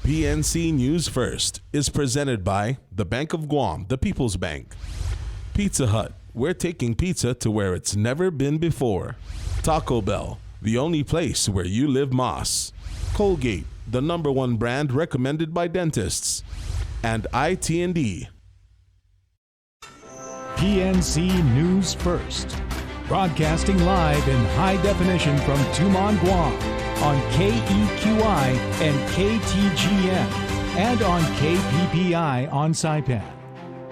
PNC News First is presented by the Bank of Guam, the People's Bank. Pizza Hut, we're taking pizza to where it's never been before. Taco Bell, the only place where you live Moss. Colgate, the #1 brand recommended by dentists. And IT&D. PNC News First, broadcasting live in high definition from Tumon, Guam, on KEQI and KTGM, and on KPPI on Saipan.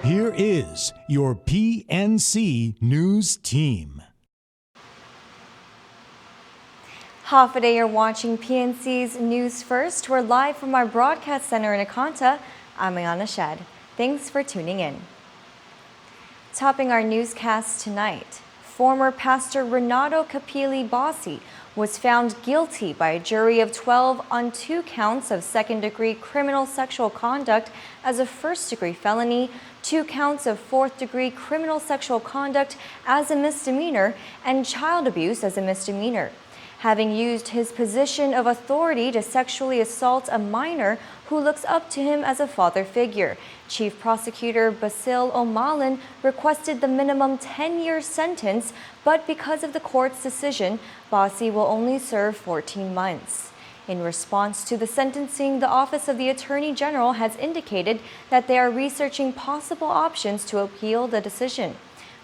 Here is your PNC News team. Half a day you're watching PNC's News First. We're live from our broadcast center in Akanta. I'm Ayana Shed. Thanks for tuning in. Topping our newscast tonight, former pastor Renato Capili Bossi was found guilty by a jury of 12 on 2 counts of second-degree criminal sexual conduct as a first-degree felony, 2 counts of fourth-degree criminal sexual conduct as a misdemeanor, and child abuse as a misdemeanor, having used his position of authority to sexually assault a minor who looks up to him as a father figure. Chief Prosecutor Basil O'Malley requested the minimum 10-year sentence, but because of the court's decision, Bossi will only serve 14 months. In response to the sentencing, the Office of the Attorney General has indicated that they are researching possible options to appeal the decision.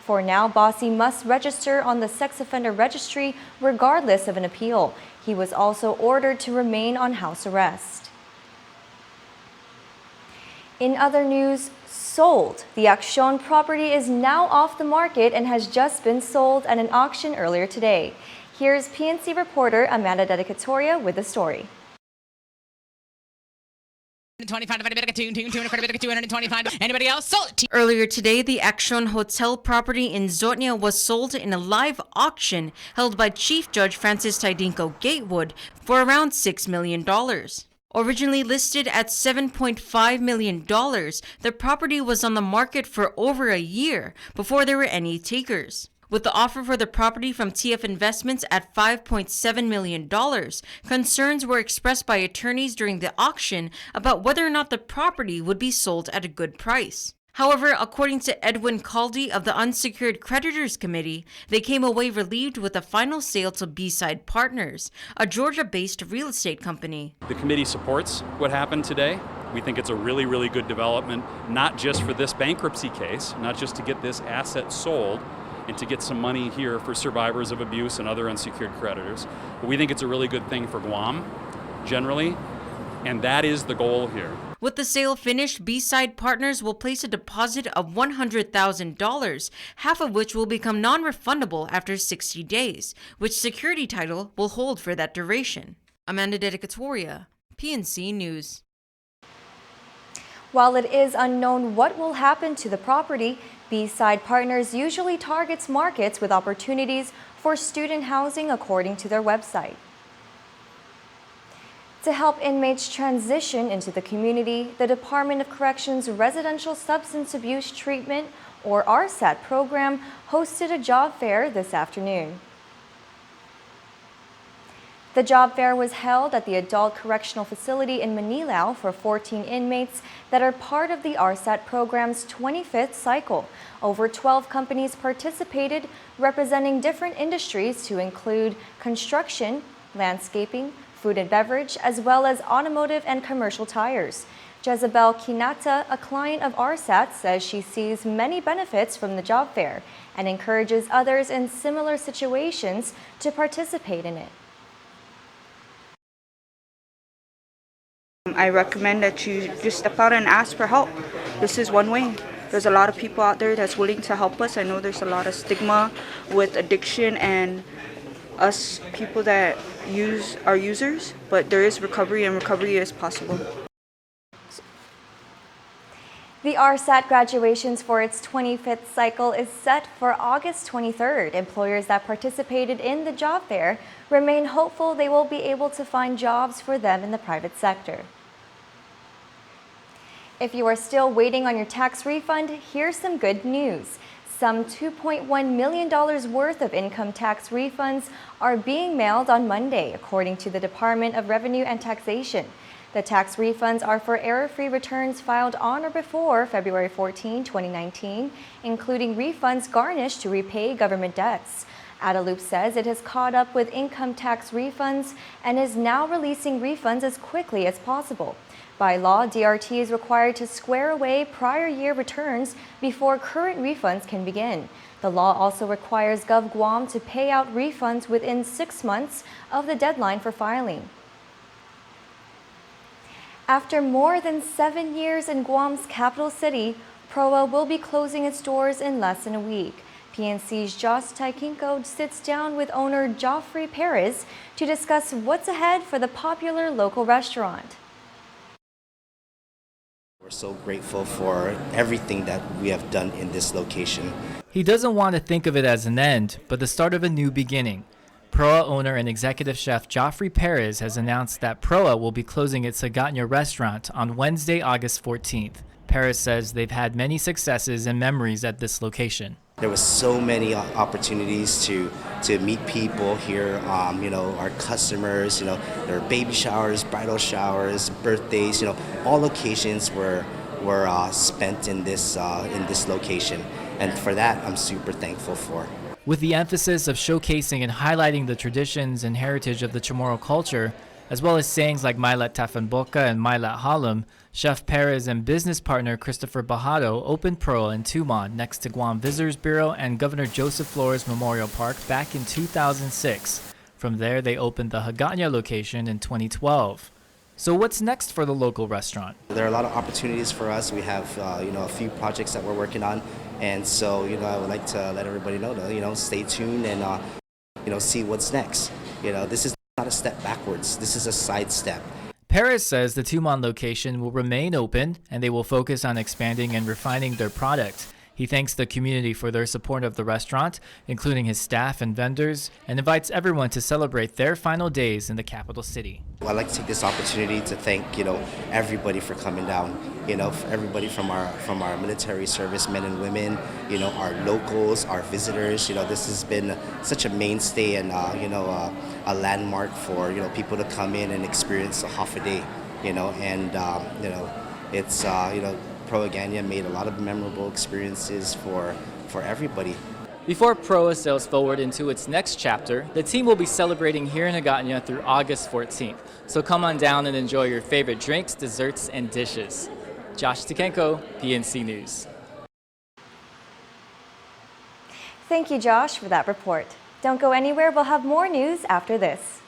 For now, Bossi must register on the sex offender registry regardless of an appeal. He was also ordered to remain on house arrest. In other news, sold. The Accion property is now off the market and has just been sold at an auction earlier today. Here's PNC reporter Amanda Dedicatoria with the story. Anybody else? Sold. Earlier today, the Accion Hotel property in Zotnia was sold in a live auction held by Chief Judge Francis Tidinko Gatewood for around $6 million. Originally listed at $7.5 million, the property was on the market for over a year before there were any takers. With the offer for the property from TF Investments at $5.7 million, concerns were expressed by attorneys during the auction about whether or not the property would be sold at a good price. However, according to Edwin Caldy of the Unsecured Creditors Committee, they came away relieved with a final sale to B-Side Partners, a Georgia-based real estate company. The committee supports what happened today. We think it's a really, really good development, not just for this bankruptcy case, not just to get this asset sold and to get some money here for survivors of abuse and other unsecured creditors, but we think it's a really good thing for Guam generally, and that is the goal here. With the sale finished, B-Side Partners will place a deposit of $100,000, half of which will become non-refundable after 60 days, which security title will hold for that duration. Amanda Dedicatoria, PNC News. While it is unknown what will happen to the property, B-Side Partners usually targets markets with opportunities for student housing according to their website. To help inmates transition into the community, the Department of Corrections Residential Substance Abuse Treatment, or RSAT program, hosted a job fair this afternoon. The job fair was held at the Adult Correctional Facility in Manilao for 14 inmates that are part of the RSAT program's 25th cycle. Over 12 companies participated, representing different industries to include construction, landscaping, food and beverage, as well as automotive and commercial tires. Jezebel Kinata, a client of RSAT, says she sees many benefits from the job fair and encourages others in similar situations to participate in it. I recommend that you just step out and ask for help. This is one way. There's a lot of people out there that's willing to help us. I know there's a lot of stigma with addiction and us people that are users, but there is recovery, and recovery is possible. The RSAT graduations for its 25th cycle is set for August 23rd. Employers that participated in the job fair remain hopeful they will be able to find jobs for them in the private sector. If you are still waiting on your tax refund, here's some good news. Some $2.1 million worth of income tax refunds are being mailed on Monday, according to the Department of Revenue and Taxation. The tax refunds are for error-free returns filed on or before February 14, 2019, including refunds garnished to repay government debts. Adaloop says it has caught up with income tax refunds and is now releasing refunds as quickly as possible. By law, DRT is required to square away prior year returns before current refunds can begin. The law also requires Gov Guam to pay out refunds within 6 months of the deadline for filing. After more than 7 years in Guam's capital city, Proa will be closing its doors in less than a week. PNC's Josh Taikinko sits down with owner Joffrey Perez to discuss what's ahead for the popular local restaurant. We're so grateful for everything that we have done in this location. He doesn't want to think of it as an end, but the start of a new beginning. Proa owner and executive chef Joffrey Perez has announced that Proa will be closing its Sagatnya restaurant on Wednesday, August 14th. Perez says they've had many successes and memories at this location. There was so many opportunities to meet people here, our customers, their baby showers, bridal showers, birthdays, all occasions were spent in this location. And for that, I'm super thankful for. With the emphasis of showcasing and highlighting the traditions and heritage of the Chamorro culture, as well as sayings like Mailat Tafanboka and Mailat Halam, Chef Perez and business partner Christopher Bajado opened Proa in Tumon next to Guam Visitors Bureau and Governor Joseph Flores Memorial Park back in 2006. From there, they opened the Sagatnya location in 2012. So what's next for the local restaurant? There are a lot of opportunities for us. We have a few projects that we're working on, and so I would like to let everybody know to stay tuned and see what's next. This is not a step backwards. This is a sidestep. Perez says the Tumon location will remain open and they will focus on expanding and refining their product. He thanks the community for their support of the restaurant, including his staff and vendors, and invites everyone to celebrate their final days in the capital city. I'd like to take this opportunity to thank everybody for coming down. Everybody from our military service men and women, our locals, our visitors. This has been such a mainstay and a landmark for people to come in and experience a half a day. It's Proa Ganya made a lot of memorable experiences for everybody. Before Proa sails forward into its next chapter, the team will be celebrating here in Sagatnya through August 14th. So come on down and enjoy your favorite drinks, desserts, and dishes. Josh Taikinko, PNC News. Thank you, Josh, for that report. Don't go anywhere. We'll have more news after this.